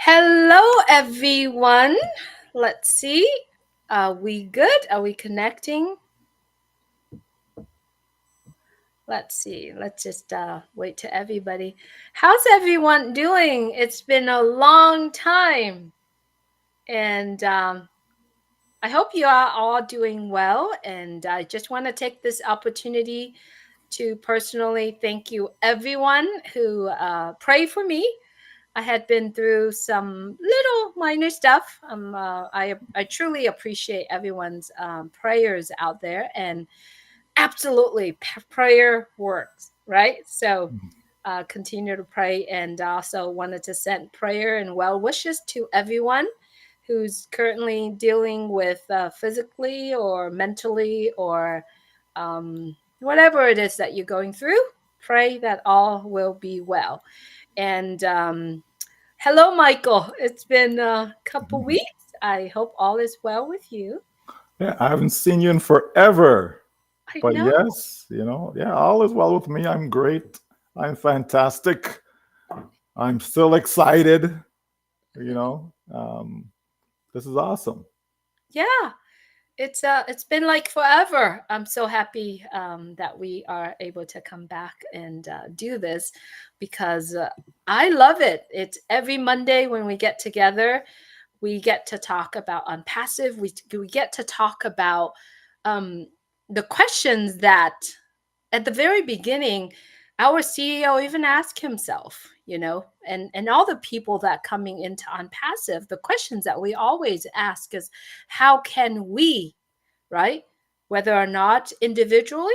Hello, everyone. Let's see. Are we good? Are we connecting? Let's see. Let's just wait to everybody. How's everyone doing? It's been a long time. And I hope you are all doing well. And I just want to take this opportunity to personally thank you, everyone who prayed for me. I had been through some little minor stuff. I truly appreciate everyone's prayers out there, and absolutely, prayer works, right? So continue to pray, and also wanted to send prayer and well wishes to everyone who's currently dealing with physically or mentally or whatever it is that you're going through. Pray that all will be well. And hello, Michael. It's been a couple Mhm. weeks. I hope all is well with you. Yeah, I haven't seen you in forever. I But know. yes, yeah, all is well with me. I'm great. I'm fantastic. I'm still excited. You know, this is awesome. Yeah, it's been like forever. I'm so happy that we are able to come back and do this because I love it. It's every Monday when we get together. We get to talk about Onpassive. We get to talk about um, the questions that at the very beginning, our CEO even asked himself, and all the people that coming into Onpassive, the questions that we always ask is, how can we, right? Whether or not individually,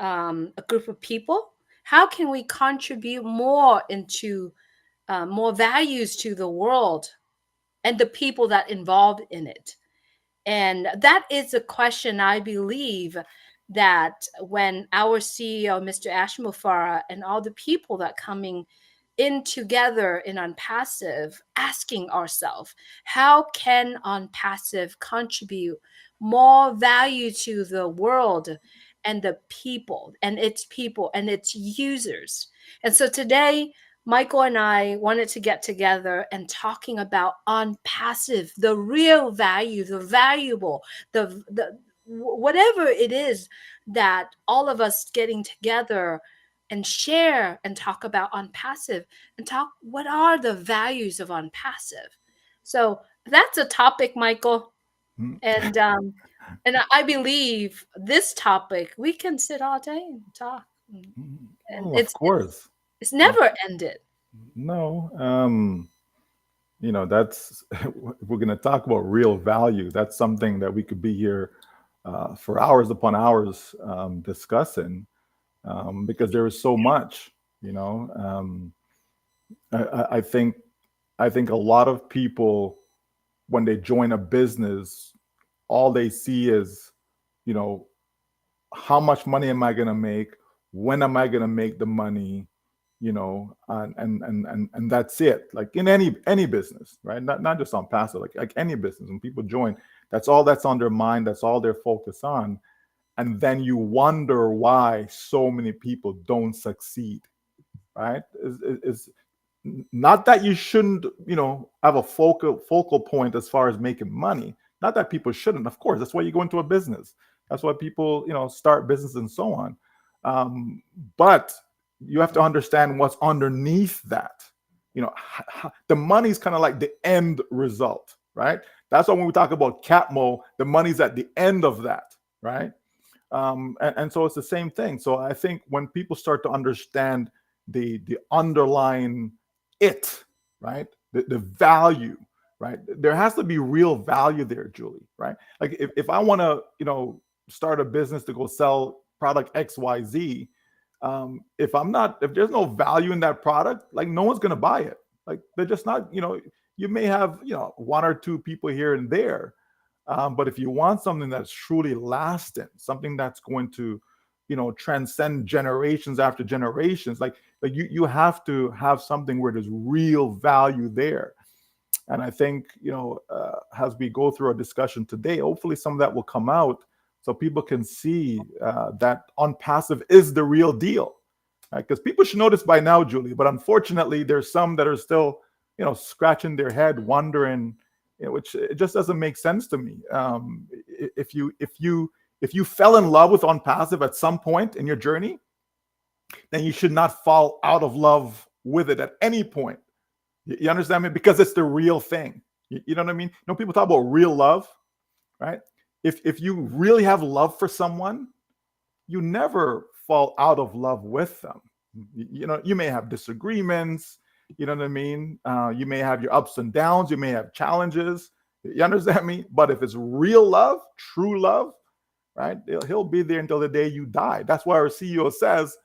a group of people, how can we contribute more into more values to the world and the people that involved in it? And that is a question I believe that when our CEO, Mr. Ash Mufareh, and all the people that coming in together in Onpassive, asking ourselves, how can Onpassive contribute more value to the world and the people and its users? And so today, Michael and I wanted to get together and talking about on passive, the real value, the valuable, the whatever it is that all of us getting together and share and talk about on passive and talk what are the values of on passive. So that's a topic, Michael, Mm, and I believe this topic we can sit all day and talk, and well, of course. it's Of- never ended. No, that's if we're going to talk about real value. That's something that we could be here for hours upon hours discussing because there is so much. You know, I think a lot of people when they join a business, all they see is, you know, how much money am I going to make? When am I going to make the money? And that's it. Like in any business, right? Not just on passive, like any business. When people join, that's all that's on their mind. That's all they're focused on. And then you wonder why so many people don't succeed, right? Is not that you shouldn't, have a focal point as far as making money. Not that people shouldn't. Of course, that's why you go into a business. That's why people, start business and so on. But you have to understand what's underneath that. The money's kind of like the end result, right? That's why when we talk about Capmo, the money's at the end of that, right? And so it's the same thing. So I think when people start to understand the underlying it, right, the value, right, there has to be real value there, Julie, right? Like if I want to, start a business to go sell product XYZ, if there's no value in that product, like no one's going to buy it. Like they're just not, you may have, one or two people here and there, but if you want something that's truly lasting, something that's going to, transcend generations after generations, like you have to have something where there's real value there. And I think, as we go through our discussion today, hopefully some of that will come out so people can see that on passive is the real deal. Because people should know this by now, Julie. But unfortunately, there's some that are still, scratching their head, wondering, which it just doesn't make sense to me. If you fell in love with OnPassive at some point in your journey, then you should not fall out of love with it at any point. You understand me? Because it's the real thing. You know what I mean? People talk about real love, right? If you really have love for someone, you never fall out of love with them. You may have disagreements. You know what I mean? You may have your ups and downs. You may have challenges. You understand me? But if it's real love, true love, right? He'll be there until the day you die. That's why our CEO says,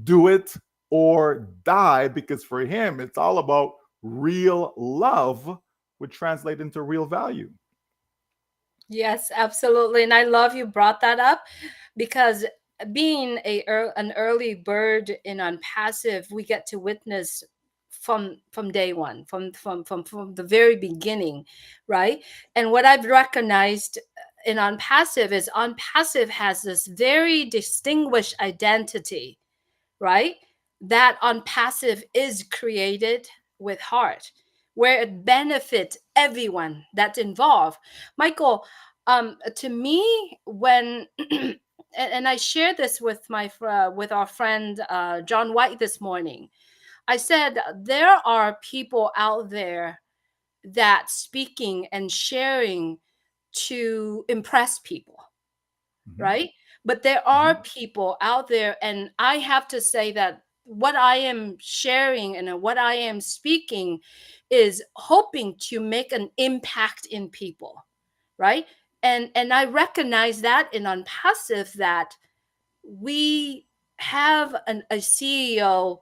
do it or die, because for him, it's all about real love, which translate into real value. Yes, absolutely. And I love you brought that up because being an early bird in Unpassive, we get to witness from day one, from the very beginning, right? And what I've recognized in Unpassive is Unpassive has this very distinguished identity, right? That on passive is created with heart, where it benefits everyone that's involved. Michael, to me, when and I shared this with with our friend John White this morning. I said there are people out there that speaking and sharing to impress people, Mm-hmm. right? But there Mm-hmm. are people out there, and I have to say that what I am sharing and what I am speaking is hoping to make an impact in people, right? And I recognize that in Unpassive that we have a CEO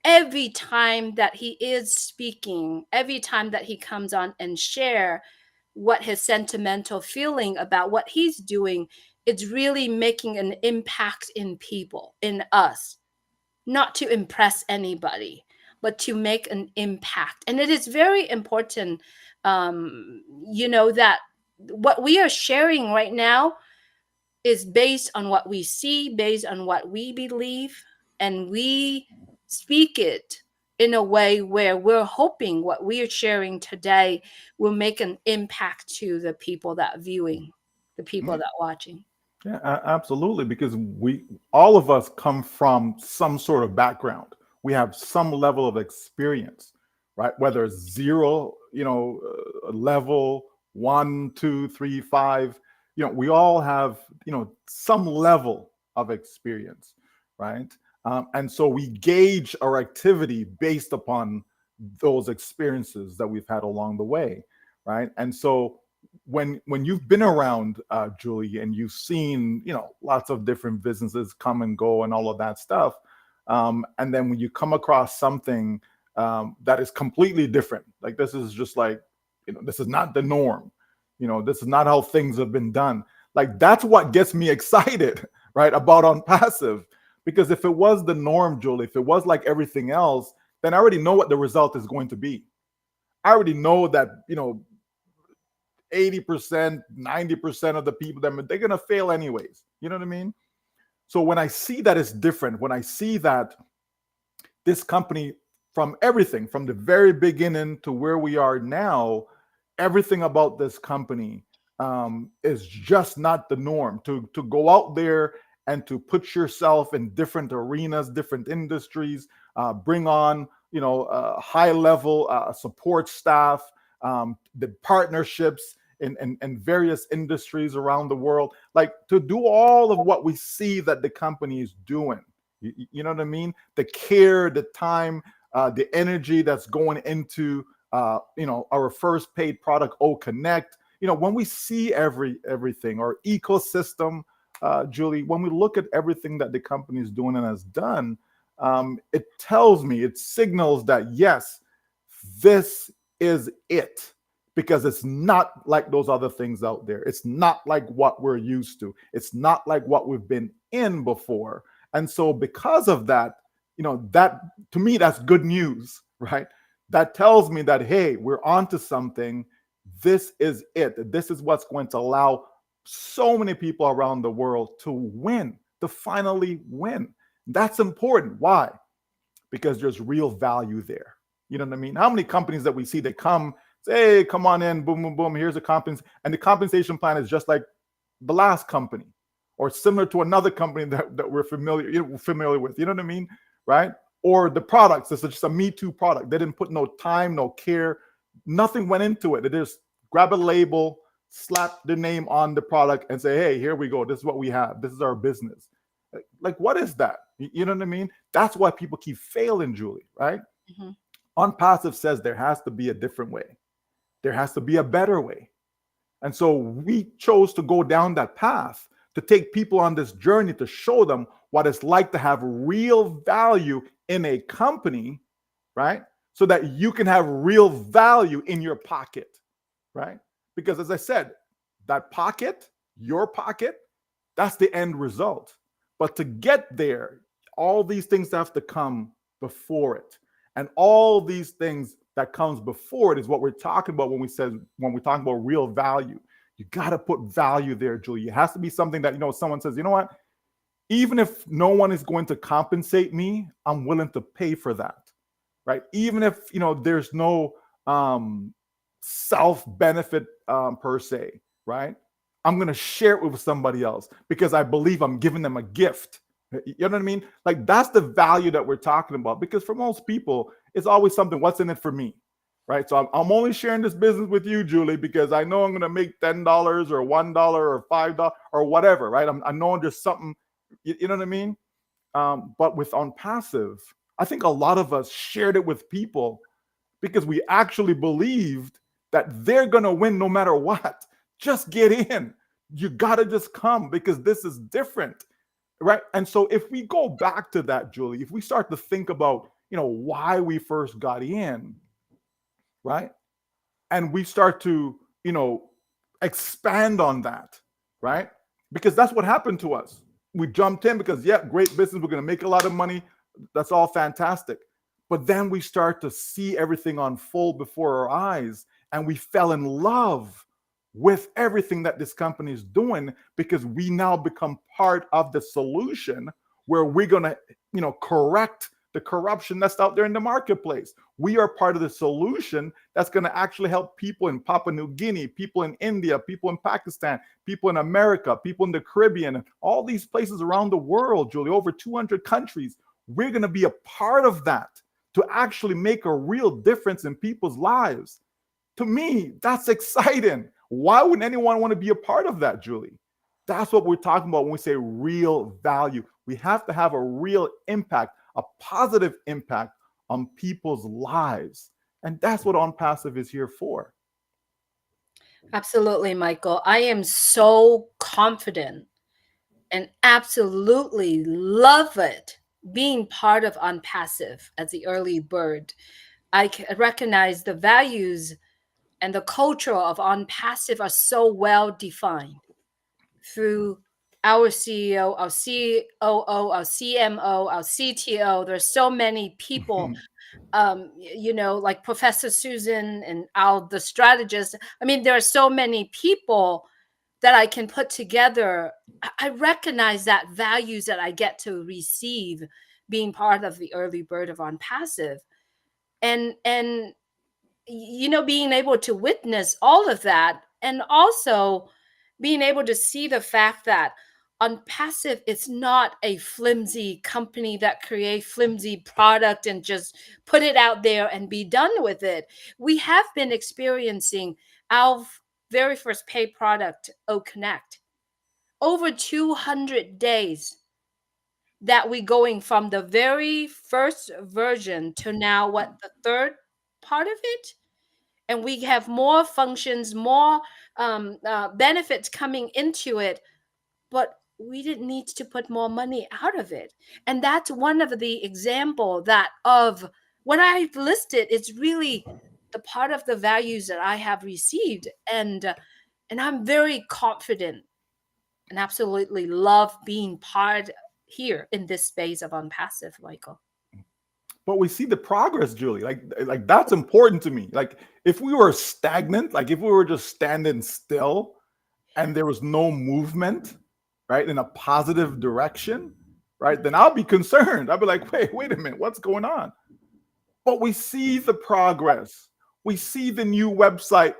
every time that he is speaking, every time that he comes on and share what his sentimental feeling about what he's doing, it's really making an impact in people, in us, not to impress anybody, but to make an impact. And it is very important, that what we are sharing right now is based on what we see, based on what we believe, and we speak it in a way where we're hoping what we are sharing today will make an impact to the people that viewing, the people that watching. Yeah, absolutely. Because all of us come from some sort of background. We have some level of experience, right? Whether it's zero, level one, two, three, five, we all have, some level of experience, right? And so we gauge our activity based upon those experiences that we've had along the way, right? And so when you've been around, Julie, and you've seen lots of different businesses come and go and all of that stuff, and then when you come across something that is completely different, like this is just like this is not the norm, this is not how things have been done. Like that's what gets me excited, right, about OnPassive, because if it was the norm, Julie, if it was like everything else, then I already know what the result is going to be. I already know that 80%, 90% of the people that they're gonna fail anyways. You know what I mean? So when I see that it's different, when I see that this company, from everything from the very beginning to where we are now, everything about this company is just not the norm. To go out there and to put yourself in different arenas, different industries, bring on high level support staff, the partnerships in various industries around the world, like to do all of what we see that the company is doing. You know what I mean? The care, the time, the energy that's going into our first paid product, OCONNECT. When we see everything, our ecosystem, Julie, when we look at everything that the company is doing and has done, it tells me, it signals that yes, this is it, because it's not like those other things out there. It's not like what we're used to. It's not like what we've been in before. And so because of that, that to me, that's good news, right? That tells me that, hey, we're onto something. This is it. This is what's going to allow so many people around the world to win, to finally win. That's important. Why? Because there's real value there. You know what I mean? How many companies that we see, they come, say, hey, come on in, boom, boom, boom, here's a compensation. And the compensation plan is just like the last company or similar to another company that we're familiar with. You know what I mean? Right? Or the products, it's just a Me Too product. They didn't put no time, no care, nothing went into it. They just grab a label, slap the name on the product and say, hey, here we go. This is what we have. This is our business. Like, what is that? You know what I mean? That's why people keep failing, Julie, right? Mhm. Onpassive says there has to be a different way. There has to be a better way. And so we chose to go down that path to take people on this journey to show them what it's like to have real value in a company, right? So that you can have real value in your pocket, right? Because as I said, that pocket, your pocket, that's the end result. But to get there, all these things have to come before it. And all these things that comes before it is what we're talking about when we're talking about real value. You got to put value there, Julie. It has to be something that, someone says, you know what? Even if no one is going to compensate me, I'm willing to pay for that, right? Even if, there's no self benefit per se, right? I'm going to share it with somebody else because I believe I'm giving them a gift. You know what I mean? Like, that's the value that we're talking about, because for most people, it's always something, what's in it for me, right? So I'm only sharing this business with you, Julie, because I know I'm going to make $10 or $1 or $5 or whatever, right? I know there's something, you know what I mean? But with Onpassive, I think a lot of us shared it with people because we actually believed that they're going to win no matter what. Just get in. You got to just come because this is different, right? And so if we go back to that, Julie, if we start to think about, why we first got in, right? And we start to, expand on that, right? Because that's what happened to us. We jumped in because, yeah, great business. We're going to make a lot of money. That's all fantastic. But then we start to see everything unfold before our eyes, and we fell in love with everything that this company is doing because we now become part of the solution where we're going to, correct the corruption that's out there in the marketplace. We are part of the solution that's going to actually help people in Papua New Guinea, people in India, people in Pakistan, people in America, people in the Caribbean, and all these places around the world, Julie, over 200 countries. We're going to be a part of that to actually make a real difference in people's lives. To me, that's exciting. Why wouldn't anyone want to be a part of that, Julie? That's what we're talking about when we say real value. We have to have a real impact, a positive impact on people's lives. And that's what Onpassive is here for. Absolutely, Michael. I am so confident and absolutely love it being part of Onpassive as the early bird. Recognize the values and the culture of Onpassive are so well defined through our CEO, our COO, our CMO, our CTO. There's so many people, like Professor Susan and Al, the strategist. I mean, there are so many people that I can put together. I recognize that values that I get to receive being part of the early bird of Onpassive. And being able to witness all of that, and also being able to see the fact that Onpassive is not a flimsy company that create flimsy product and just put it out there and be done with it. We have been experiencing our very first paid product, OCONNECT, over 200 days that we going from the very first version to now what, the third part of it, and we have more functions, more benefits coming into it, but we didn't need to put more money out of it. And that's one of the example that of what I've listed. It's really the part of the values that I have received, and I'm very confident and absolutely love being part here in this space of Onpassive, Michael. But we see the progress, Julie. Like that's important to me. Like, if we were stagnant, like if we were just standing still and there was no movement, right, in a positive direction, right, then I'll be concerned. I'll be like, wait a minute, what's going on? but we see the progress. We see the new website,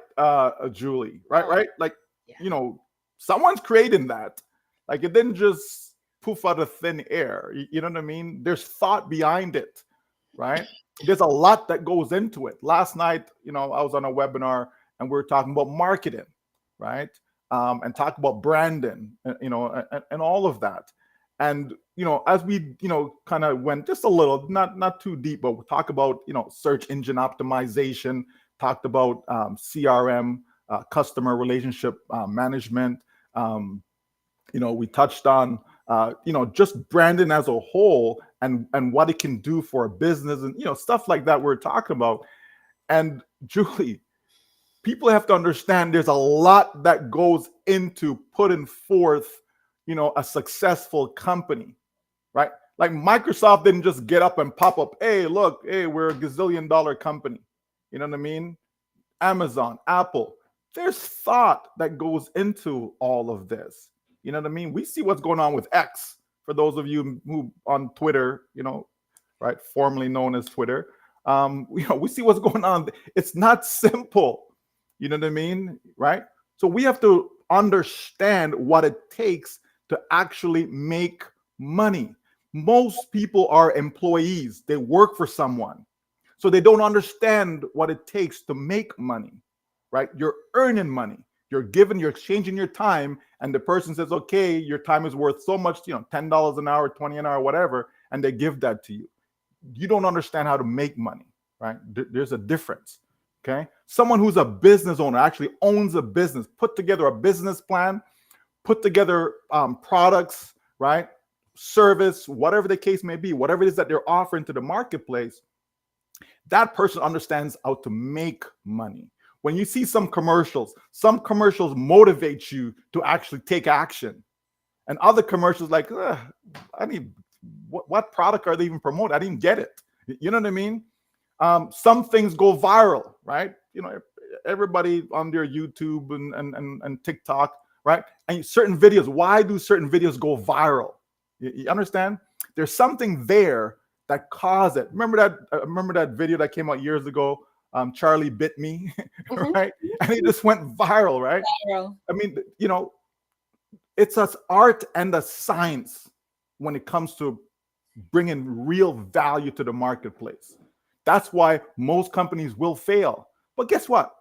Julie, right? Oh, Right? Like, yeah. someone's creating that. Like, it didn't just poof out of thin air. You know what I mean? There's thought behind it, right? There's a lot that goes into it. Last night, I was on a webinar and we were talking about marketing, right? And talk about branding, and all of that. And as we kind of went just a little, not too deep, but we talk about search engine optimization, talked about CRM, customer relationship management. We touched on just branding as a whole, and what it can do for a business, and stuff like that we're talking about. And Julie, people have to understand there's a lot that goes into putting forth a successful company, right? Like, Microsoft didn't just get up and pop up, hey, look, hey, we're a gazillion-dollar company. You know what I mean? Amazon, Apple. There's thought that goes into all of this. You know what I mean? We see what's going on with X. For those of you who on Twitter, right, formerly known as Twitter, we see what's going on. It's not simple. You know what I mean? Right? So we have to understand what it takes to actually make money. Most people are employees. They work for someone. So they don't understand what it takes to make money, right? You're earning money. You're exchanging your time, and the person says, okay, your time is worth so much, $10 an hour, 20 an hour, whatever, and they give that to you. You don't understand how to make money, right? There's a difference. Okay. Someone who's a business owner actually owns a business, put together a business plan, put together products, right? Service, whatever the case may be, whatever it is that they're offering to the marketplace, that person understands how to make money. When you see some commercials motivate you to actually take action. And other commercials like, what product are they even promoting? I didn't get it. You know what I mean? Some things go viral, right? Everybody on their YouTube and TikTok, right? And certain videos, why do certain videos go viral? You understand? There's something there that caused it. Remember that video that came out years ago? Charlie bit me, Mhm. right? And it just went viral, right? Viral. I mean, it's an art and a science when it comes to bringing real value to the marketplace. That's why most companies will fail. But guess what?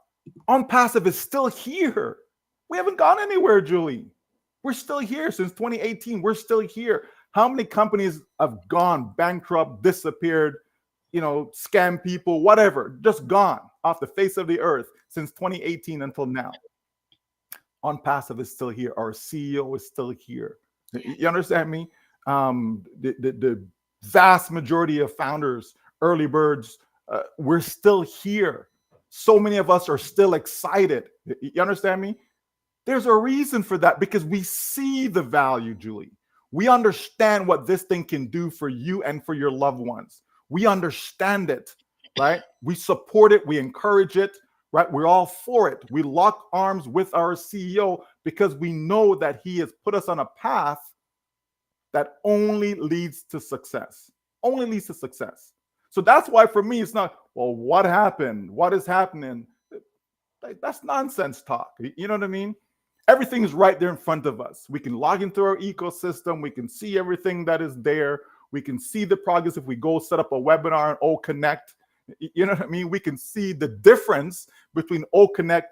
OnPassive is still here. We haven't gone anywhere, Julie. We're still here since 2018. We're still here. How many companies have gone bankrupt, disappeared, scam people, whatever, just gone off the face of the earth since 2018 until now? OnPassive is still here. Our CEO is still here. You understand me? The vast majority of founders, early birds, we're still here. So many of us are still excited. You understand me? There's a reason for that, because we see the value, Julie. We understand what this thing can do for you and for your loved ones. We understand it, right? We support it. We encourage it, right? We're all for it. We lock arms with our CEO because we know that he has put us on a path that only leads to success. Only leads to success. So that's why for me, it's not, well, what happened? What is happening? That's nonsense talk. You know what I mean? Everything is right there in front of us. We can log into our ecosystem. We can see everything that is there. We can see the progress if we go set up a webinar on OCONNECT. You know what I mean? We can see the difference between OCONNECT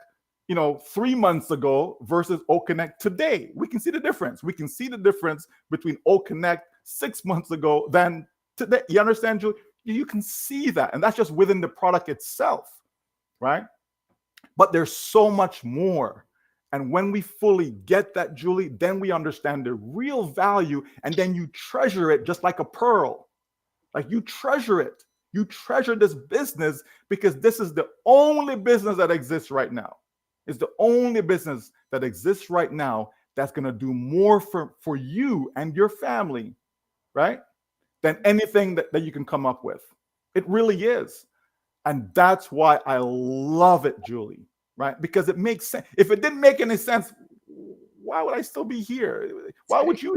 3 months ago versus OCONNECT today. We can see the difference. We can see the difference between OCONNECT 6 months ago than today. You understand, Julie? You can see that. And that's just within the product itself, right? But there's so much more. And when we fully get that, Julie, then we understand the real value, and then you treasure it just like a pearl. Like, you treasure it. You treasure this business because this is the only business that exists right now. It's the only business that exists right now that's going to do more for you and your family, right, than anything that you can come up with. It really is. And that's why I love it, Julie, right? Because it makes sense. If it didn't make any sense, why would I still be here? Why would you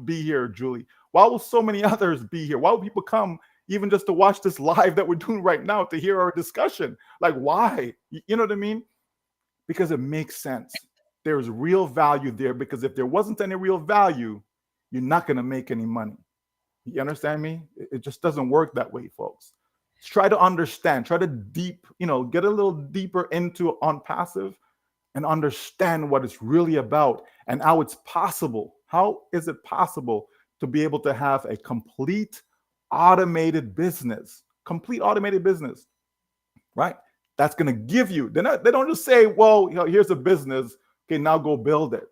be here, Julie? Why will so many others be here? Why would people come even just to watch this live that we're doing right now, to hear our discussion. Like, why? You know what I mean? Because it makes sense. There's real value there, because if there wasn't any real value, you're not going to make any money. You understand me? It just doesn't work that way, folks. Try to understand, try to get a little deeper into OnPassive and understand what it's really about and how it's possible. How is it possible to be able to have a complete automated business, right? That's going to give you, they don't just say, well, here's a business. Okay, now go build it.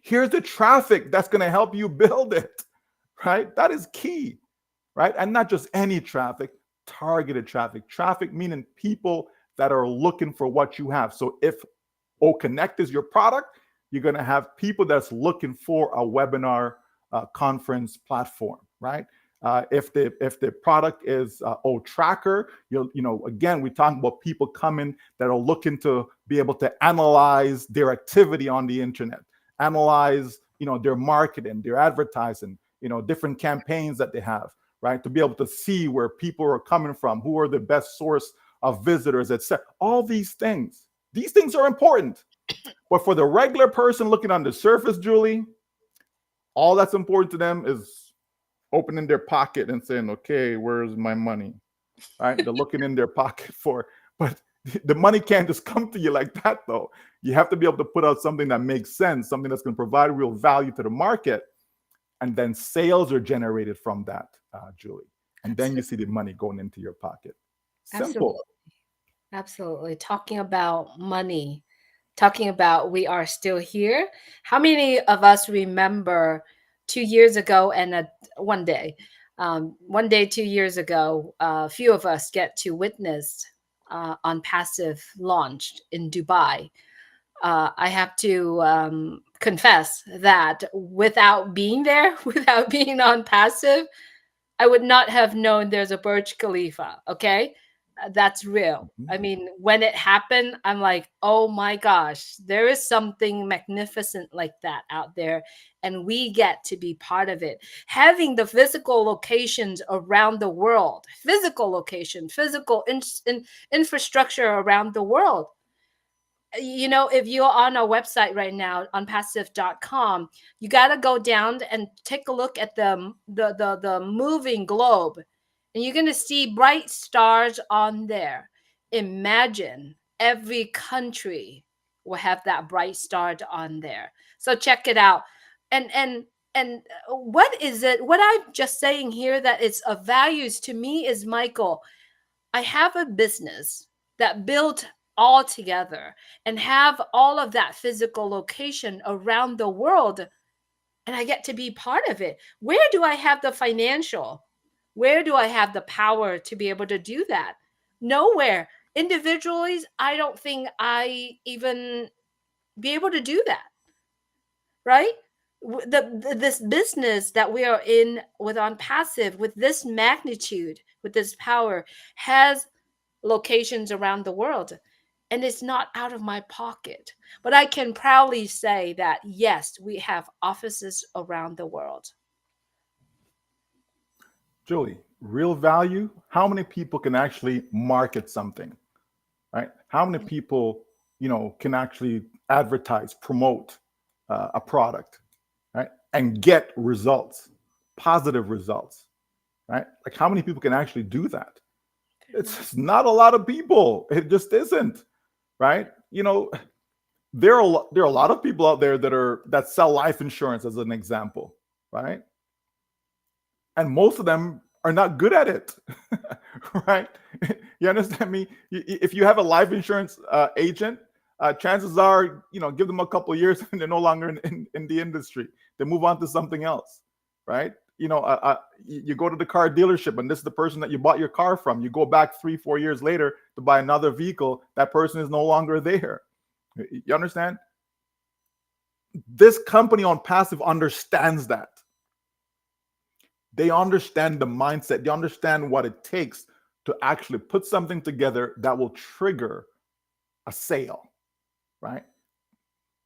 Here's the traffic that's going to help you build it, right? That is key, right? And not just any traffic, targeted traffic meaning people that are looking for what you have. So if OCONNECT is your product, you're going to have people that's looking for a webinar conference platform, right? If the product is OTRACKER, again, we're talking about people coming that are looking to be able to analyze their activity on the internet, analyze their marketing, their advertising, different campaigns that they have, right? To be able to see where people are coming from, who are the best source of visitors, etc. All these things are important. But for the regular person looking on the surface, Julie, all that's important to them is opening their pocket and saying, okay, where's my money? Right? They're looking in their pocket but the money can't just come to you like that, though. You have to be able to put out something that makes sense, something that's going to provide real value to the market. And then sales are generated from that, Julie. And then you see the money going into your pocket. Simple. Absolutely. Talking about money, talking about we are still here. How many of us remember 2 years ago and one day, 2 years ago, a few of us get to witness OnPassive launched in Dubai. I have to confess that without being there, without being OnPassive, I would not have known there's a Burj Khalifa. Okay. That's real. I mean, when it happened, I'm like, oh my gosh, there is something magnificent like that out there. And we get to be part of it. Having the physical locations around the world, physical infrastructure around the world. If you're on our website right now, onpassive.com, you got to go down and take a look at the moving globe, and you're going to see bright stars on there. Imagine every country will have that bright star on there. So check it out. And what is it? What I'm just saying here that it's of values to me is, Michael, I have a business that built all together and have all of that physical location around the world, and I get to be part of it. Where do I have the financial? Where do I have the power to be able to do that? Nowhere. Individually, I don't think I even be able to do that, right? This business that we are in with OnPassive, with this magnitude, with this power, has locations around the world, and it's not out of my pocket. But I can proudly say that yes, we have offices around the world. Julie, real value, how many people can actually market something, right? How many people, can actually advertise, promote a product, right? And get results, positive results, right? Like, how many people can actually do that? It's not a lot of people. It just isn't, right? There are a lot of people out there that sell life insurance, as an example, right? And most of them are not good at it, right? You understand me? If you have a life insurance agent, chances are, give them a couple of years and they're no longer in the industry. They move on to something else, right? You go to the car dealership and this is the person that you bought your car from. You go back 3-4 years later to buy another vehicle. That person is no longer there. You understand? This company OnPassive understands that. They understand the mindset. They understand what it takes to actually put something together that will trigger a sale, right?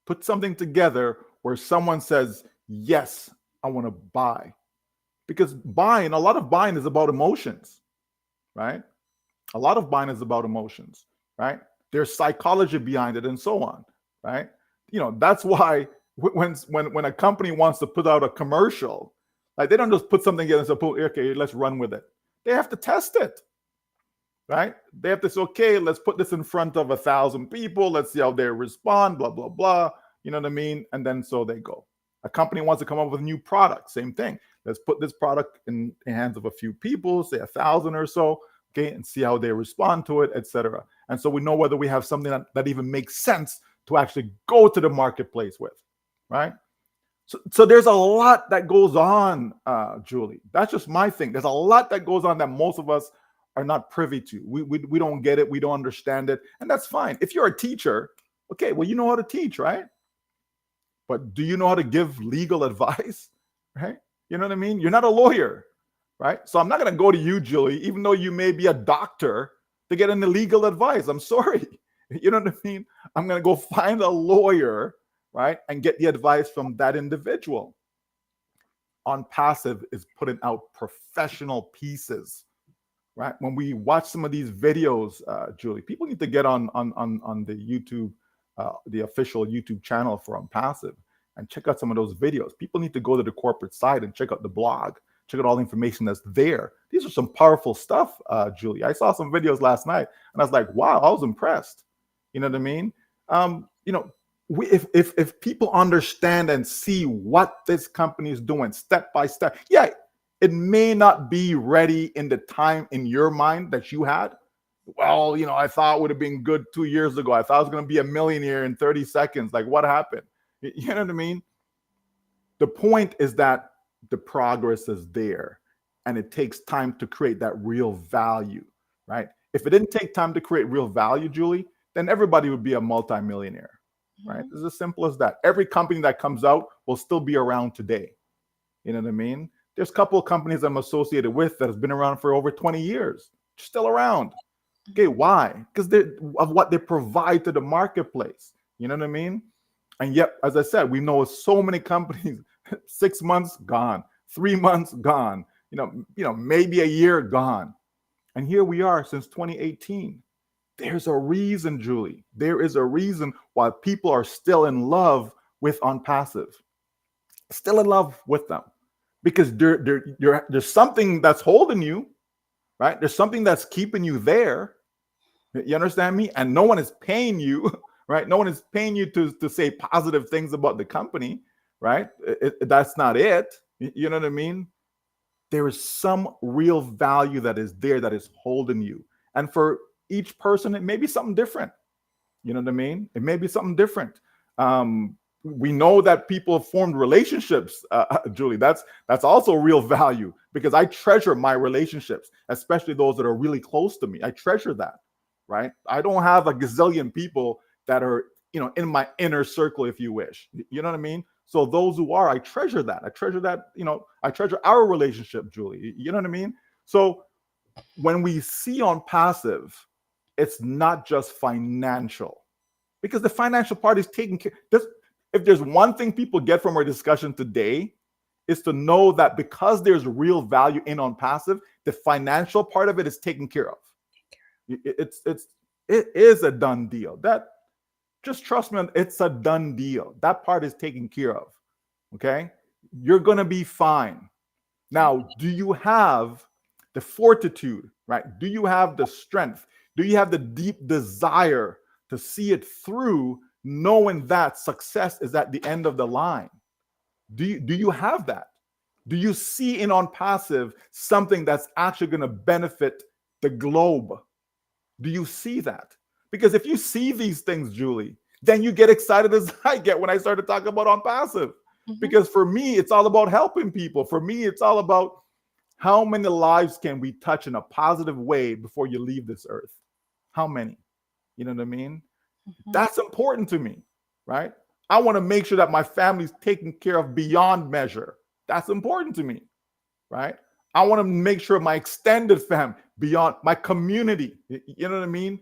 Put something together where someone says, yes, I want to buy. Because a lot of buying is about emotions, right? A lot of buying is about emotions, right? There's psychology behind it and so on, right? That's why when a company wants to put out a commercial, like they don't just put something in and say, okay, let's run with it. They have to test it, right? They have to say, okay, let's put this in front of 1,000 people. Let's see how they respond, blah, blah, blah. You know what I mean? And then so they go. A company wants to come up with a new product, same thing. Let's put this product in the hands of a few people, say 1,000 or so, okay, and see how they respond to it, etc. And so we know whether we have something that even makes sense to actually go to the marketplace with, right? So there's a lot that goes on, Julie. That's just my thing. There's a lot that goes on that most of us are not privy to. We don't get it. We don't understand it. And that's fine. If you're a teacher, okay, well, you know how to teach, right? But do you know how to give legal advice, right? You know what I mean? You're not a lawyer, right? So I'm not going to go to you, Julie, even though you may be a doctor, to get any legal advice. I'm sorry. You know what I mean? I'm going to go find a lawyer, right, and get the advice from that individual. Onpassive is putting out professional pieces, right? When we watch some of these videos, Julie, people need to get on the YouTube, the official YouTube channel for Onpassive, and check out some of those videos. People need to go to the corporate site and check out the blog, check out all the information that's there. These are some powerful stuff, Julie. I saw some videos last night, and I was like, wow, I was impressed. You know what I mean? If people understand and see what this company is doing step by step, yeah, it may not be ready in the time in your mind that you had. Well, I thought it would have been good 2 years ago. I thought I was going to be a millionaire in 30 seconds. Like, what happened? You know what I mean? The point is that the progress is there, and it takes time to create that real value, right? If it didn't take time to create real value, Julie, then everybody would be a multimillionaire, right? It's as simple as that. Every company that comes out will still be around today. You know what I mean? There's a couple of companies I'm associated with that has been around for over 20 years, still around. Okay, why? Because of what they provide to the marketplace. You know what I mean? And yet, as I said, we know so many companies, 6 months gone, 3 months gone, maybe a year gone. And here we are since 2018. There's a reason, Julie. There is a reason why people are still in love with Onpassive, still in love with them, because there's something that's holding you, right? There's something that's keeping you there. You understand me? And no one is paying you, right? No one is paying you to say positive things about the company, right? That's not it. You know what I mean? There is some real value that is there that is holding you. And for each person, it may be something different. You know what I mean? It may be something different. We know that people have formed relationships, Julie. That's also real value, because I treasure my relationships, especially those that are really close to me. I treasure that, right? I don't have a gazillion people that are, in my inner circle, if you wish. You know what I mean? So those who are, I treasure that. I treasure that, I treasure our relationship, Julie. You know what I mean? So when we see Onpassive, it's not just financial, because the financial part is taken care of. If there's one thing people get from our discussion today, is to know that because there's real value in Onpassive, the financial part of it is taken care of. It is a done deal. That, just trust me, it's a done deal. That part is taken care of. Okay, you're gonna be fine. Now, do you have the fortitude, right? Do you have the strength? Do you have the deep desire to see it through, knowing that success is at the end of the line? Do you have that? Do you see in Onpassive something that's actually going to benefit the globe? Do you see that? Because if you see these things, Julie, then you get excited as I get when I started talking about Onpassive. Because for me, it's all about helping people. For me, it's all about how many lives can we touch in a positive way before you leave this earth? How many? You know what I mean? That's important to me, right? I want to make sure that my family's taken care of beyond measure. That's important to me, right? I want to make sure my extended family, beyond my community, you know what I mean?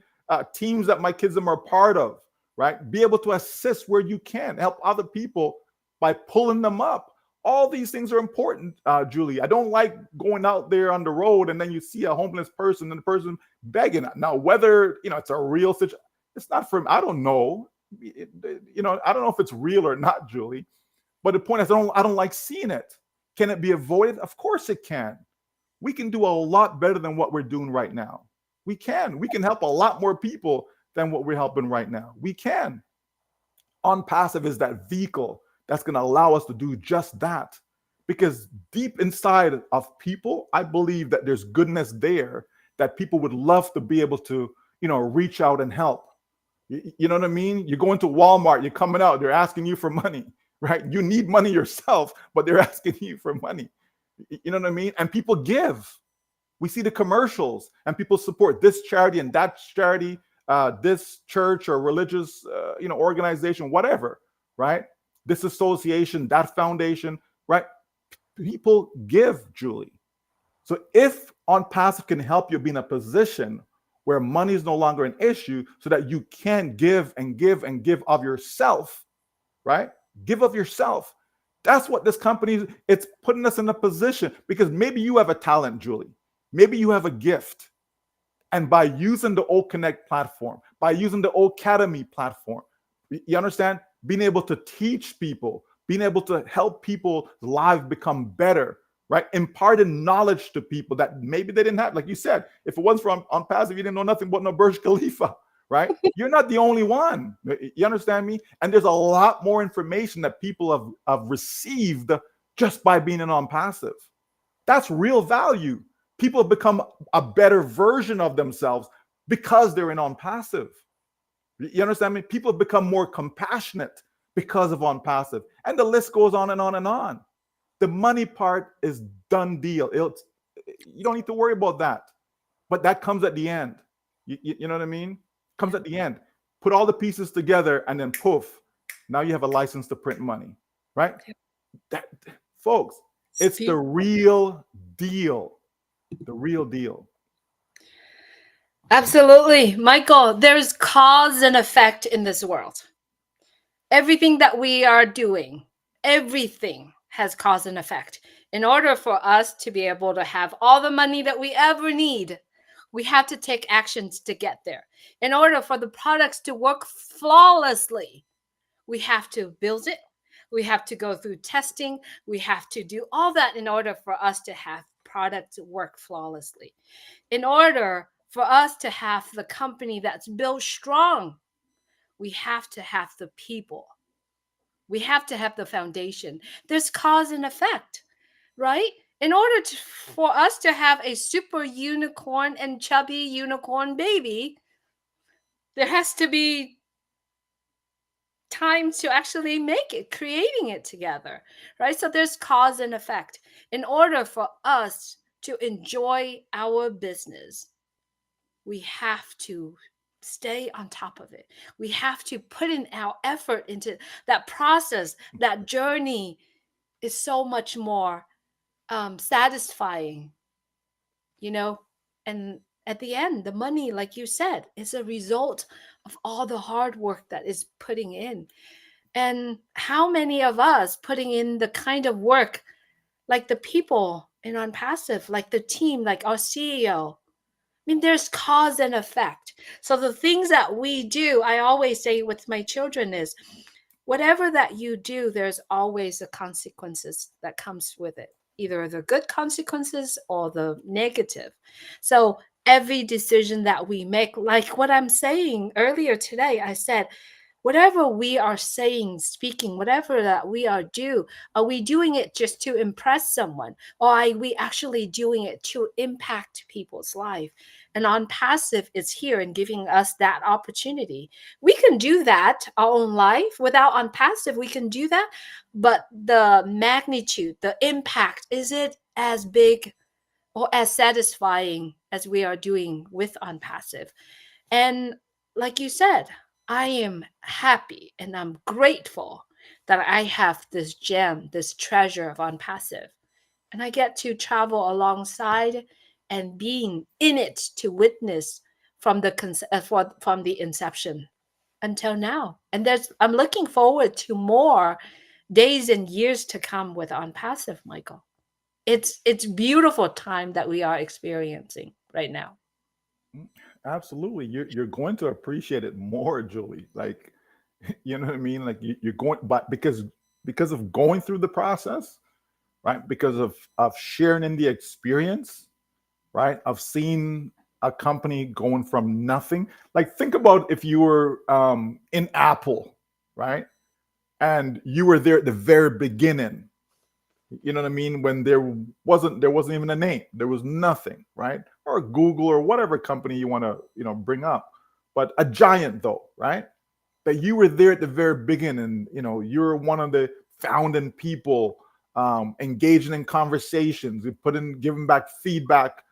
Teams that my kids are part of, right? Be able to assist where you can, help other people by pulling them up. All these things are important, Julie. I don't like going out there on the road and then you see a homeless person and the person begging. Now, whether it's a real situation, it's not for me. I don't know. I don't know if it's real or not, Julie. But the point is, I don't like seeing it. Can it be avoided? Of course it can. We can do a lot better than what we're doing right now. We can. We can help a lot more people than what we're helping right now. We can. OnPassive is that vehicle that's going to allow us to do just that. Because deep inside of people, I believe that there's goodness there that people would love to be able to, reach out and help. You know what I mean? You go into Walmart, you're coming out, they're asking you for money, right? You need money yourself, but they're asking you for money. You know what I mean? And people give. We see the commercials and people support this charity and that charity, this church or religious, organization, whatever, right? This association, that foundation, right? People give, Julie. So if OnPassive can help you be in a position where money is no longer an issue so that you can give and give and give of yourself, right? Give of yourself. That's what this company, it's putting us in a position because maybe you have a talent, Julie. Maybe you have a gift. And by using the OCONNECT platform, by using the Academy platform, you understand? Being able to teach people, being able to help people's lives become better, right? Imparting knowledge to people that maybe they didn't have. Like you said, if it wasn't from OnPassive, you didn't know nothing about no Burj Khalifa, right? You're not the only one. You understand me? And there's a lot more information that people have received just by being an OnPassive. That's real value. People have become a better version of themselves because they're in OnPassive. You understand me? People have become more compassionate because of OnPassive. And the list goes on and on and on. The money part is done deal. You don't need to worry about that. But that comes at the end. You know what I mean? Comes at the end. Put all the pieces together and then poof, now you have a license to print money, right? That, folks, it's the real deal. The real deal. Absolutely. Michael, there's cause and effect in this world. Everything that we are doing, everything has cause and effect. In order for us to be able to have all the money that we ever need, we have to take actions to get there. In order for the products to work flawlessly, we have to build it. We have to go through testing. We have to do all that in order for us to have products work flawlessly. In order for us to have the company that's built strong, we have to have the people. We have to have the foundation. There's cause and effect, right? In order for us to have a super unicorn and chubby unicorn baby, there has to be time to actually make it, creating it together, right? So there's cause and effect. In order for us to enjoy our business, we have to stay on top of it. We have to put in our effort into that process. That journey is so much more satisfying, and at the end, the money, like you said, is a result of all the hard work that is putting in. And how many of us putting in the kind of work like the people in OnPassive, like the team, like our CEO? I mean, there's cause and effect. So the things that we do, I always say with my children is, whatever that you do, there's always the consequences that comes with it, either the good consequences or the negative. So every decision that we make, like what I'm saying earlier today, I said, whatever we are saying, speaking, whatever that we are we doing it just to impress someone, or are we actually doing it to impact people's life? And OnPassive is here and giving us that opportunity. We can do that our own life without OnPassive. We can do that, but the magnitude, the impact, is it as big or as satisfying as we are doing with OnPassive? And like you said, I am happy and I'm grateful that I have this gem, this treasure of OnPassive. And I get to travel alongside and being in it to witness from from the inception until now. And I'm looking forward to more days and years to come with OnPassive, Michael. It's beautiful time that we are experiencing right now. Mm, absolutely. You're going to appreciate it more, Julie. Like, you know what I mean? Like you're going, but because of going through the process, right? Because of sharing in the experience, right? Of seeing a company going from nothing. Like think about if you were in Apple, right? And you were there at the very beginning. You know what I mean? When there wasn't even a name. There was nothing, right? Or Google or whatever company you want to, bring up. But a giant though, right? That you were there at the very beginning. You're one of the founding people, engaging in conversations, giving back feedback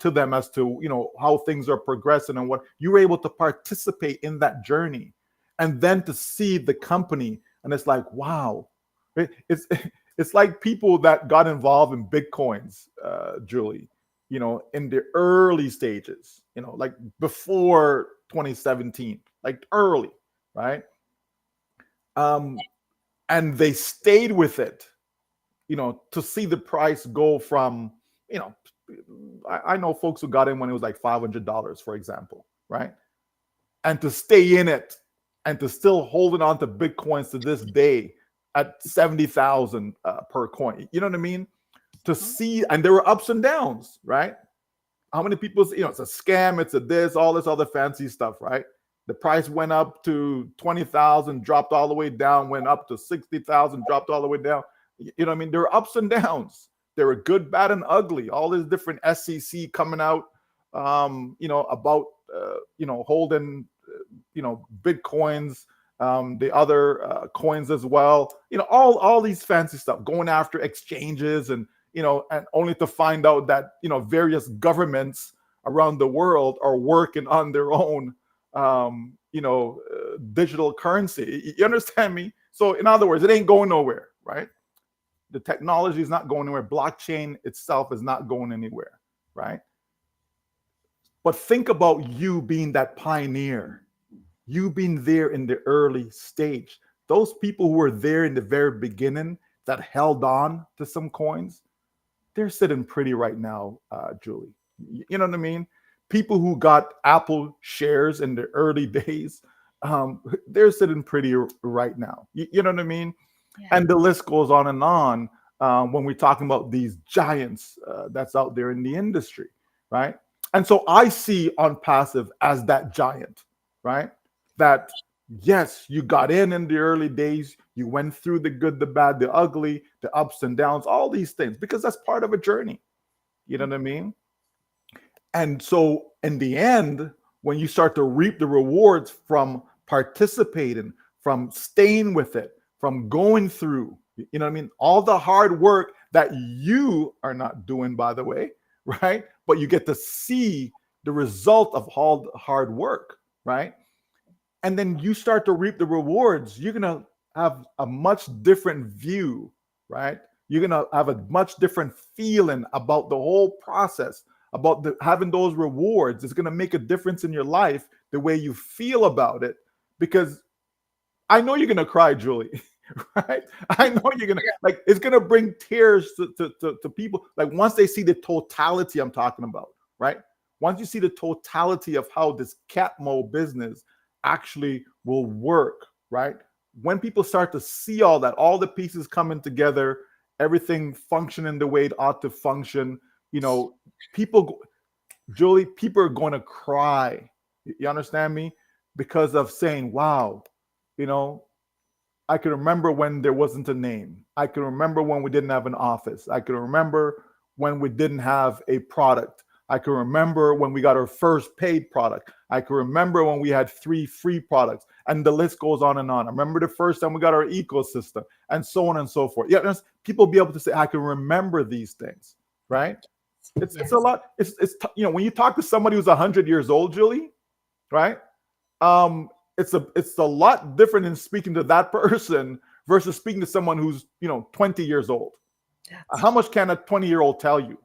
to them as to how things are progressing and what you were able to participate in that journey, and then to see the company, and it's like wow, it's it's like people that got involved in bitcoins, Julie, in the early stages, like before 2017, like early, right? Um, and they stayed with it, to see the price go from, you know, I know folks who got in when it was like $500, for example, right? And to stay in it and to still holding on to Bitcoins to this day at 70,000 per coin. You know what I mean? To see, and there were ups and downs, right? How many people, it's a scam, it's a this, all this other fancy stuff, right? The price went up to 20,000, dropped all the way down, went up to 60,000, dropped all the way down. You know what I mean? There were ups and downs. There were good, bad, and ugly. All these different SEC coming out, about, holding, Bitcoins, the other coins as well. All these fancy stuff, going after exchanges and only to find out that various governments around the world are working on their own digital currency. You understand me? So in other words, it ain't going nowhere, right? The technology is not going anywhere. Blockchain itself is not going anywhere, right? But think about you being that pioneer, you being there in the early stage. Those people who were there in the very beginning that held on to some coins, they're sitting pretty right now, Julie. You know what I mean? People who got Apple shares in the early days, they're sitting pretty right now. You know what I mean? Yeah. And the list goes on when we're talking about these giants that's out there in the industry, right? And so I see OnPassive as that giant, right? That yes, you got in the early days, you went through the good, the bad, the ugly, the ups and downs, all these things, because that's part of a journey. You know what I mean? And so in the end, when you start to reap the rewards from participating, from staying with it, from going through, you know what I mean? All the hard work that you are not doing, by the way, right? But you get to see the result of all the hard work, right? And then you start to reap the rewards. You're going to have a much different view, right? You're going to have a much different feeling about the whole process, about having those rewards. It's going to make a difference in your life, the way you feel about it, because I know you're going to cry, Julie. Right? I know you're gonna it's gonna bring tears to people. Like once they see the totality I'm talking about, right? Once you see the totality of how this Catmo business actually will work, right? When people start to see all that, all the pieces coming together, everything functioning the way it ought to function, people, Julie, people are going to cry. You understand me? Because of saying, wow, I can remember when there wasn't a name. I can remember when we didn't have an office. I can remember when we didn't have a product. I can remember when we got our first paid product. I can remember when we had 3 free products, and the list goes on and on. I remember the first time we got our ecosystem, and so on and so forth. Yeah, people be able to say, I can remember these things, right? It's a lot. It's when you talk to somebody who's 100 years old, Julie, right? It's a lot different in speaking to that person versus speaking to someone who's 20 years old. How much can a 20-year-old tell you?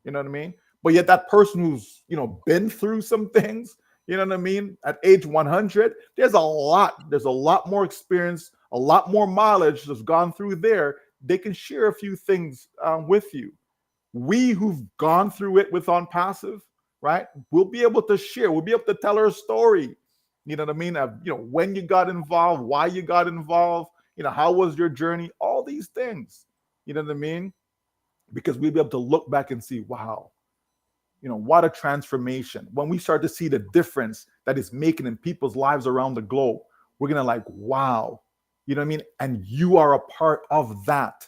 You know what I mean? But yet that person who's been through some things, you know what I mean, at age 100, there's a lot more experience, a lot more mileage has gone through there. They can share a few things with you. We who've gone through it with OnPassive, right? We'll be able to share. We'll be able to tell our story. You know what I mean? When you got involved, why you got involved. How was your journey? All these things. You know what I mean? Because we'll be able to look back and see, wow, what a transformation. When we start to see the difference that it's making in people's lives around the globe, we're gonna like, wow, you know what I mean? And you are a part of that.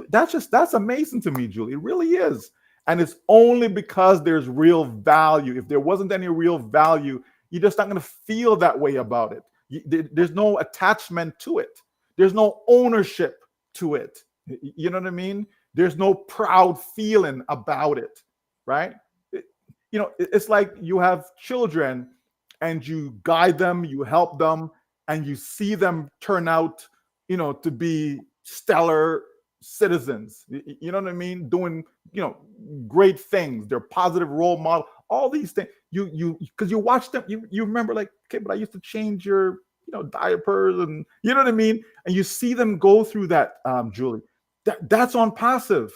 That's amazing to me, Julie. It really is. And it's only because there's real value. If there wasn't any real value, you're just not gonna feel that way about it. There's no attachment to it. There's no ownership to it. You know what I mean? There's no proud feeling about it, right? It's like you have children and you guide them, you help them, and you see them turn out, to be stellar citizens. You know what I mean? Doing, great things. They're positive role model. All these things. Because you watch them, you remember like, okay, but I used to change your, diapers, and you know what I mean? And you see them go through that, Julie. That's OnPassive,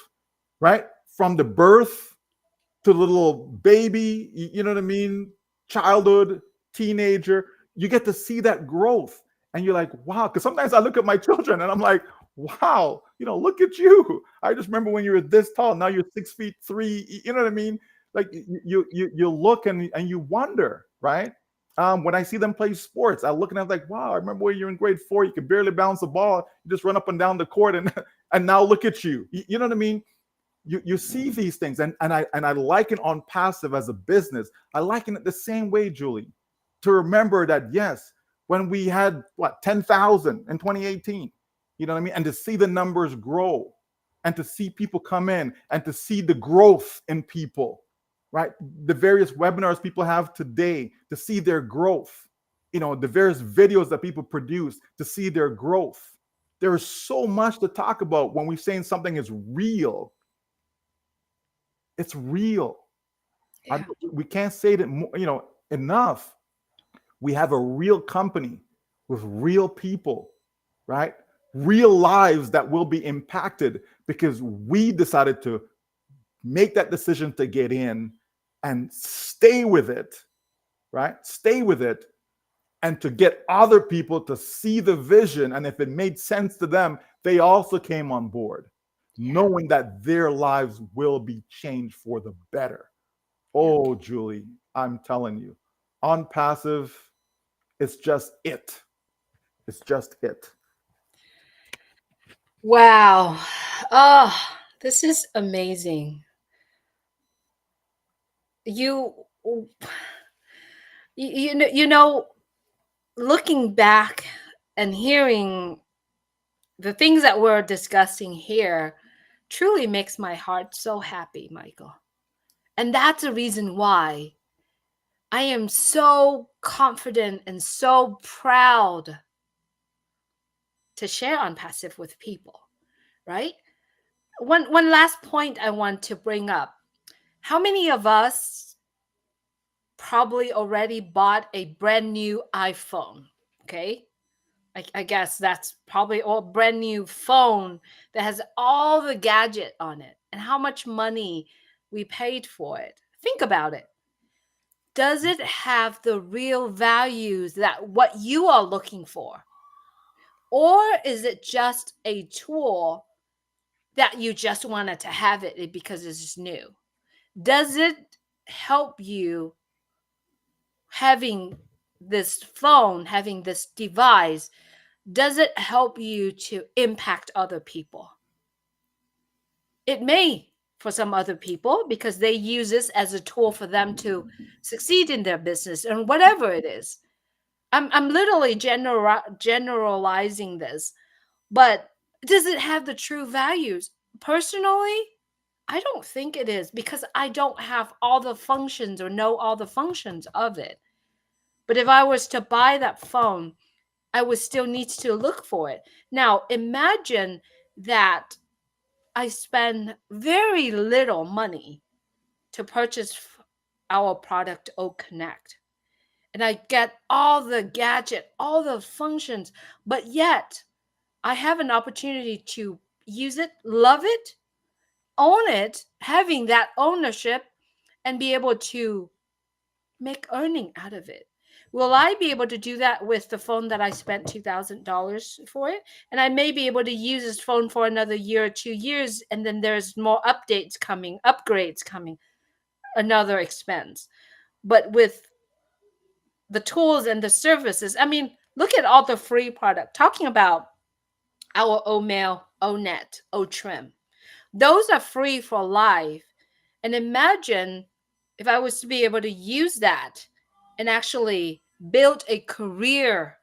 right? From the birth to the little baby, you know what I mean? Childhood, teenager, you get to see that growth. And you're like, wow. Because sometimes I look at my children and I'm like, wow, look at you. I just remember when you were this tall. Now you're 6'3". You know what I mean? Like you look and you wonder, right? When I see them play sports, I look and I'm like, wow, I remember when you're in grade 4, you could barely bounce the ball. You just run up and down the court and and now look at you. You know what I mean? You see these things, and I liken OnPassive as a business. I liken it the same way, Julie, to remember that yes, when we had 10,000 in 2018, you know what I mean, and to see the numbers grow, and to see people come in, and to see the growth in people, right? The various webinars people have today, to see their growth, the various videos that people produce, to see their growth. There is so much to talk about when we're saying something is real. It's real. Yeah. We can't say it, enough. We have a real company with real people, right? Real lives that will be impacted because we decided to make that decision to get in and stay with it, right? Stay with it, and to get other people to see the vision. And if it made sense to them, they also came on board, knowing that their lives will be changed for the better. Oh, Julie, I'm telling you, OnPassive, it's just it. It's just it. Wow. Oh, this is amazing. You, you know, looking back and hearing the things that we're discussing here truly makes my heart so happy, Michael. And that's the reason why I am so confident and so proud to share OnPassive with people, right? One last point I want to bring up. How many of us probably already bought a brand new iPhone? Okay. I guess that's probably a brand new phone that has all the gadget on it and how much money we paid for it. Think about it. Does it have the real values that what you are looking for? Or is it just a tool that you just wanted to have it because it's new? Does it help you having this phone, having this device? Does it help you to impact other people? It may for some other people because they use this as a tool for them to succeed in their business and whatever it is. I'm literally generalizing this, but does it have the true values? Personally, I don't think it is because I don't have all the functions or know all the functions of it. But if I was to buy that phone, I would still need to look for it. Now, imagine that I spend very little money to purchase our product OCONNECT. and I get all the gadget, all the functions, but yet I have an opportunity to use it, love it, own it, having that ownership, and be able to make earning out of it. Will I be able to do that with the phone that I spent $2,000 for it? And I may be able to use this phone for another year or 2 years, and then there's more updates coming, upgrades coming, another expense. But with the tools and the services, I mean, look at all the free product. Talking about our OMAIL, ONET, OTRIM. Those are free for life. And imagine if I was to be able to use that and actually build a career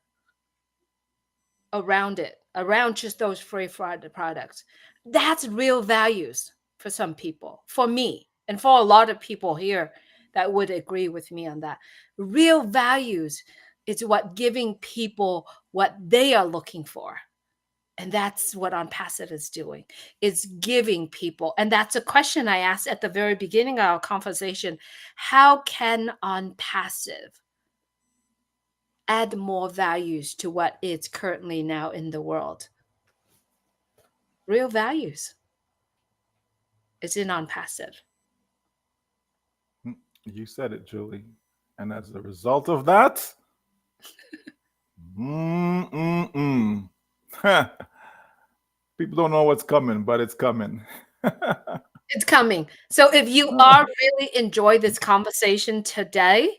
around it, around just those free products. That's real values for some people, for me, and for a lot of people here that would agree with me on that. Real values is what giving people what they are looking for. And that's what OnPassive is doing. It's giving people. And that's a question I asked at the very beginning of our conversation. How can OnPassive add more values to what is currently now in the world? Real values is in OnPassive. You said it, Julie. And as a result of that, mm-mm-mm. People don't know what's coming, but it's coming. It's coming. So if you are really enjoy this conversation today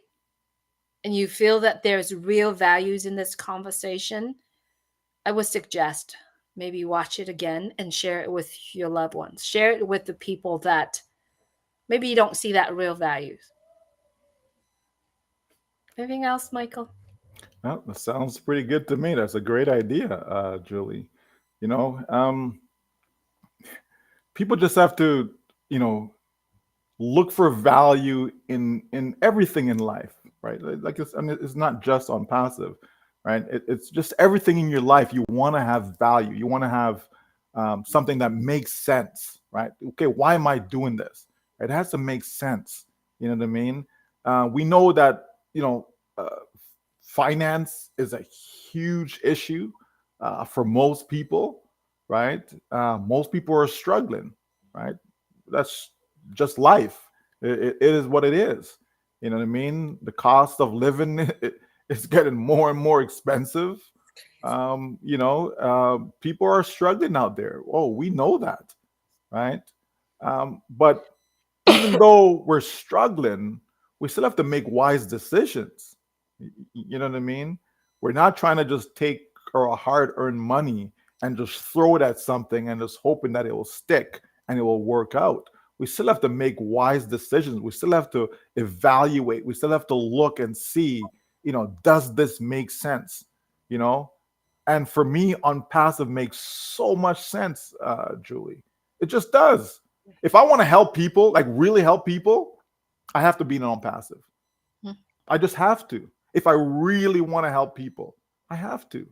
and you feel that there's real values in this conversation, I would suggest maybe watch it again and share it with your loved ones. Share it with the people that maybe you don't see that real values. Anything else, Michael? Well, that sounds pretty good to me. That's a great idea, Julie. You know, people just have to, you know, look for value in everything in life, right? Like it's, I mean, it's not just on passive, right? It's just everything in your life. You want to have value. You want to have something that makes sense, right? Okay, why am I doing this? It has to make sense. You know what I mean? We know that uh, finance is a huge issue for most people, right? Most people are struggling, right? That's just life. It is what it is. You know what I mean? The cost of living is getting more and more expensive. People are struggling out there. Oh, we know that, right? But even though we're struggling, we still have to make wise decisions. You know what I mean? We're not trying to just take our hard-earned money and just throw it at something and just hoping that it will stick and it will work out. We still have to make wise decisions. We still have to evaluate. We still have to look and see, does this make sense? You know, and for me, on passive makes so much sense, Julie. It just does. If I want to help people, like really help people, I have to be on passive. Hmm. I just have to. If I really want to help people, I have to.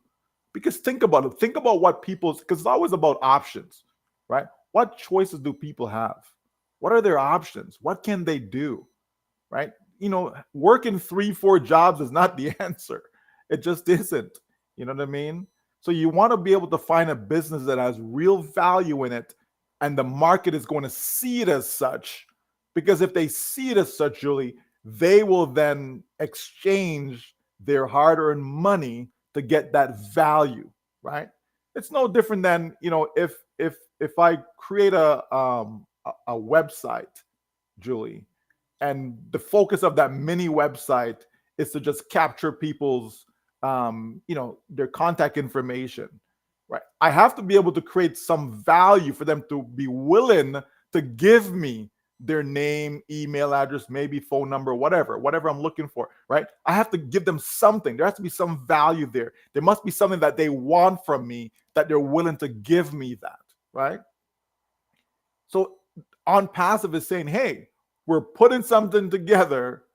Because think about it. Think about what because it's always about options, right? What choices do people have? What are their options? What can they do, right? Working 3, 4 jobs is not the answer. It just isn't. You know what I mean? So you want to be able to find a business that has real value in it, and the market is going to see it as such. Because if they see it as such, Julie, they will then exchange their hard-earned money to get that value, right? It's no different than if I create a website, Julie, and the focus of that mini website is to just capture people's their contact information, right? I have to be able to create some value for them to be willing to give me their name, email address, maybe phone number, whatever I'm looking for, right? I have to give them something. There has to be some value there. There must be something that they want from me that they're willing to give me that, right? So on passive is saying, hey, we're putting something together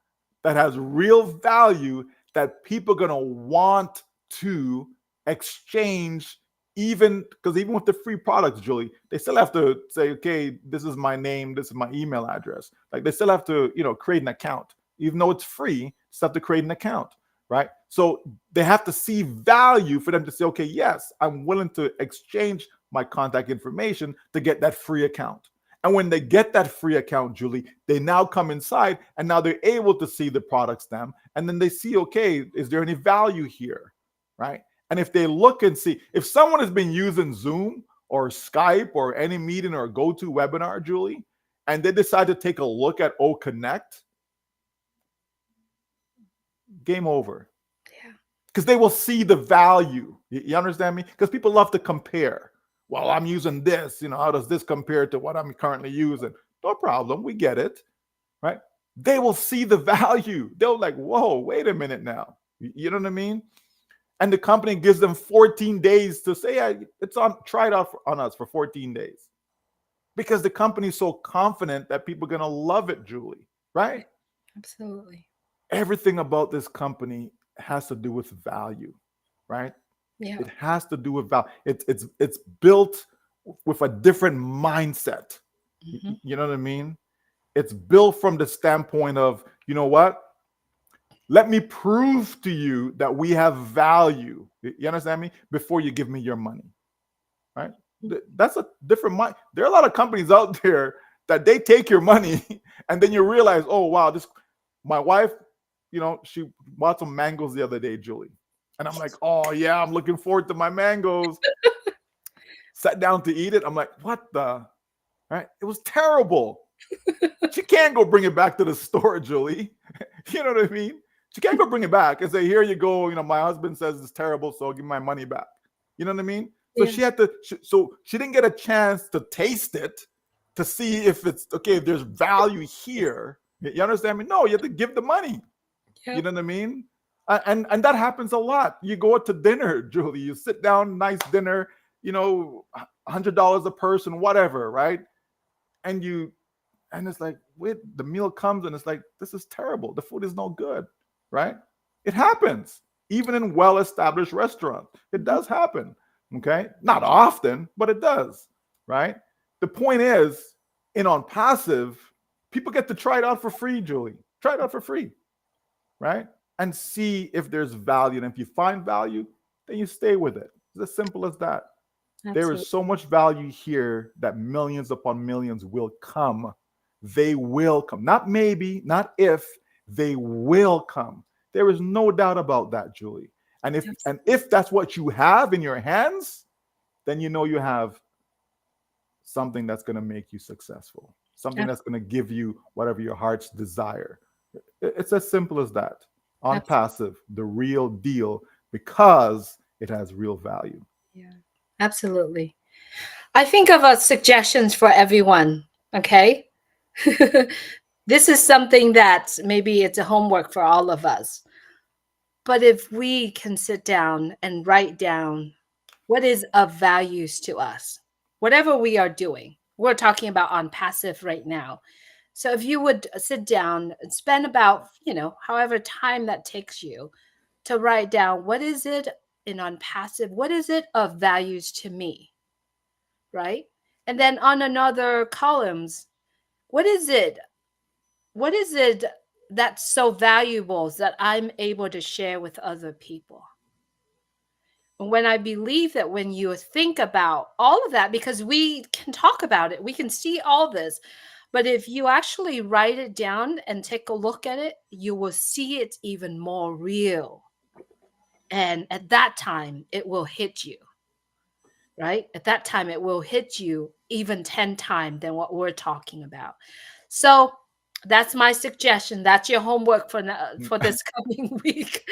that has real value that people are going to want to exchange, even with the free products, Julie, they still have to say, okay, this is my name, this is my email address. Like they still have to, create an account. even though it's free. Just have to create an account, right? So they have to see value for them to say, okay, yes, I'm willing to exchange my contact information to get that free account. And when they get that free account, Julie, they now come inside and now they're able to see the product stem. And then they see, okay, is there any value here, right? And if they look and see, if someone has been using Zoom or Skype or any meeting or go-to webinar, Julie, and they decide to take a look at OCONNECT, game over. Yeah. Because they will see the value. You understand me? Because people love to compare. Well, I'm using this, how does this compare to what I'm currently using? No problem, we get it, right? They will see the value. They'll like, whoa, wait a minute now. You know what I mean? And the company gives them 14 days to say, yeah, it's on, try it out on us for 14 days. Because the company is so confident that people are going to love it, Julie, right? Absolutely. Everything about this company has to do with value, right? Yeah. It has to do with value. It's built with a different mindset. Mm-hmm. You know what I mean? It's built from the standpoint of, you know what? Let me prove to you that we have value. You understand me? Before you give me your money, right? That's a different mind. There are a lot of companies out there that they take your money and then you realize, oh, wow, my wife, she bought some mangoes the other day, Julie. And I'm like, oh, yeah, I'm looking forward to my mangoes. Sat down to eat it. I'm like, what the? Right? It was terrible. She can't go bring it back to the store, Julie. You know what I mean? She can't go bring it back and say, here you go. My husband says it's terrible, so I'll give my money back. You know what I mean? So Yeah. she had to, so she didn't get a chance to taste it to see if it's, okay, if there's value here. You understand me? No, you have to give the money. Yep. You know what I mean? And that happens a lot. You go out to dinner, Julie. You sit down, nice dinner, $100 a person, whatever, right? And it's like, wait, the meal comes and it's like, this is terrible. The food is no good, right? It happens, even in well-established restaurants. It does happen, okay? Not often, but it does, right? The point is, in OnPassive, people get to try it out for free, Julie. Try it out for free, right? And see if there's value. And if you find value, then you stay with it. It's as simple as that. Absolutely. There is so much value here that millions upon millions will come. They will come. Not maybe, not if, they will come. There is no doubt about that, Julie. And if that's what you have in your hands, then you have something that's going to make you successful. Something that's going to give you whatever your heart's desire. It's as simple as that. OnPassive, the real deal, because it has real value. Yeah, absolutely. I think of suggestions for everyone. Okay. This is something that maybe it's a homework for all of us. But if we can sit down and write down what is of values to us, whatever we are doing, we're talking about OnPassive right now. So if you would sit down and spend about, however time that takes you to write down what is it in OnPassive, what is it of values to me, right? And then on another columns, what is it that's so valuable that I'm able to share with other people? And when I believe that when you think about all of that, because we can talk about it, we can see all this, but if you actually write it down and take a look at it, you will see it even more real. And at that time, it will hit you, right? At that time, it will hit you even 10 times than what we're talking about. So that's my suggestion. That's your homework for this coming week.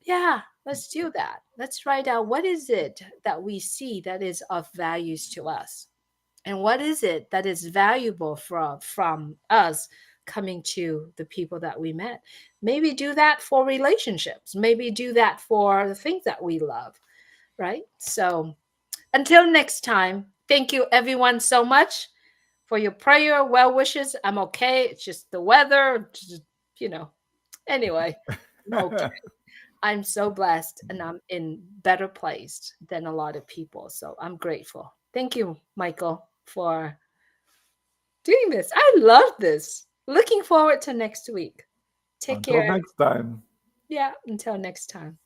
Yeah, let's do that. Let's write out what is it that we see that is of values to us, and what is it that is valuable from us coming to the people that we met. Maybe do that for relationships. Maybe do that for the things that we love, right? So until next time, thank you everyone so much for your prayer, well wishes. I'm okay. It's just the weather, Anyway, I'm okay. I'm so blessed and I'm in better place than a lot of people. So I'm grateful. Thank you, Michael, for doing this. I love this. Looking forward to next week. Take Until care. next time. Yeah, until next time.